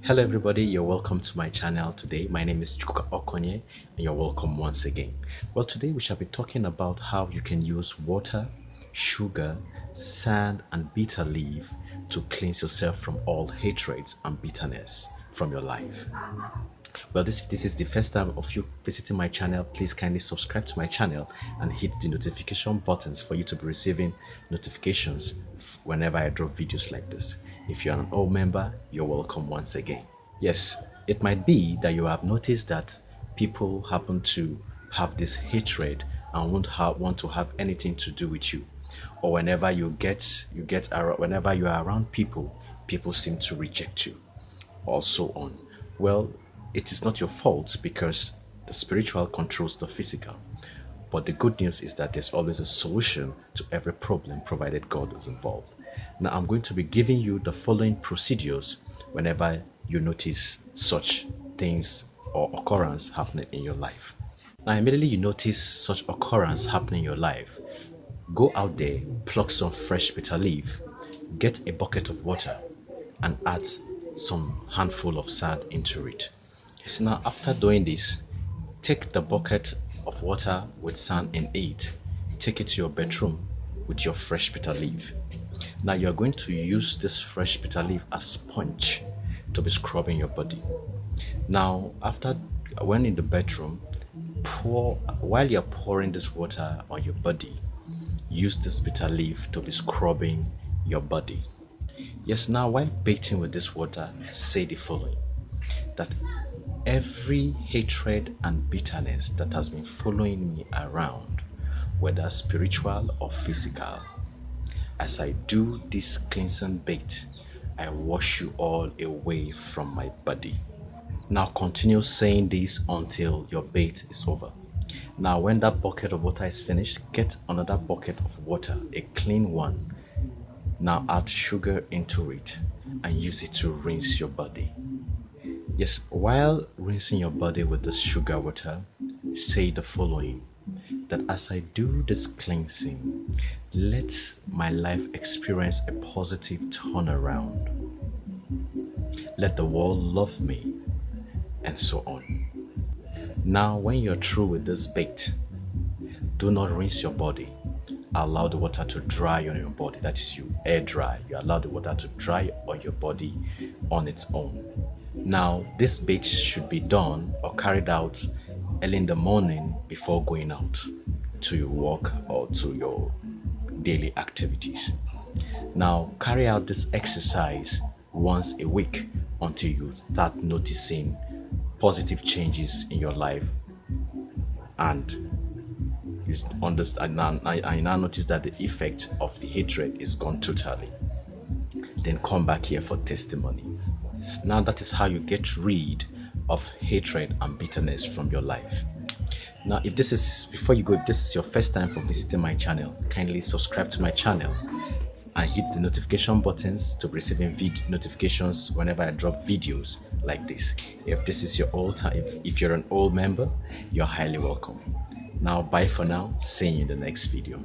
Hello everybody, you're welcome to my channel today. My name is Chukwuka Okonye and you're welcome once again. Well, today we shall be talking about how you can use water, sugar, sand and bitter leaf to cleanse yourself from all hatreds and bitterness from your life. Well, if this is the first time of you visiting my channel, please kindly subscribe to my channel and hit the notification buttons for you to be receiving notifications whenever I drop videos like this. If you're an old member, you're welcome once again. Yes, it might be that you have noticed that people happen to have this hatred and won't want to have anything to do with you, or whenever whenever you are around people seem to reject you, or so on. Well, it is not your fault because the spiritual controls the physical. But the good news is that there's always a solution to every problem provided God is involved. Now I'm going to be giving you the following procedures whenever you notice such things or occurrence happening in your life. Now immediately you notice such occurrence happening in your life, go out there, pluck some fresh bitter leaf, get a bucket of water and add some handful of sand into it. So now after doing this, take the bucket of water with sand in it, take it to your bedroom with your fresh bitter leaf. Now you're going to use this fresh bitter leaf as sponge to be scrubbing your body. Now when in the bedroom, while you're pouring this water on your body, use this bitter leaf to be scrubbing your body. Yes, now while bathing with this water, say the following: that every hatred and bitterness that has been following me around, whether spiritual or physical, as I do this cleansing bath, I wash you all away from my body. Now continue saying this until your bath is over. Now when that bucket of water is finished, get another bucket of water, a clean one. Now add sugar into it and use it to rinse your body. Yes, while rinsing your body with this sugar water, say the following: that as I do this cleansing, let my life experience a positive turnaround. Let the world love me, and so on. Now when you're through with this bath, do not rinse your body. Allow the water to dry on your body. That is, you air dry. You allow the water to dry on your body on its own. Now this bath should be done or carried out early in the morning before going out to your work or to your daily activities. Now carry out this exercise once a week until you start noticing positive changes in your life, and you understand. I now notice that the effect of the hatred is gone totally. Then come back here for testimonies. Now that is how you get rid of hatred and bitterness from your life. Now if this is your first time for visiting my channel, kindly subscribe to my channel and hit the notification buttons to be receiving notifications whenever I drop videos like this. If this is your if you're an old member, you're highly welcome. Now bye for now, see you in the next video.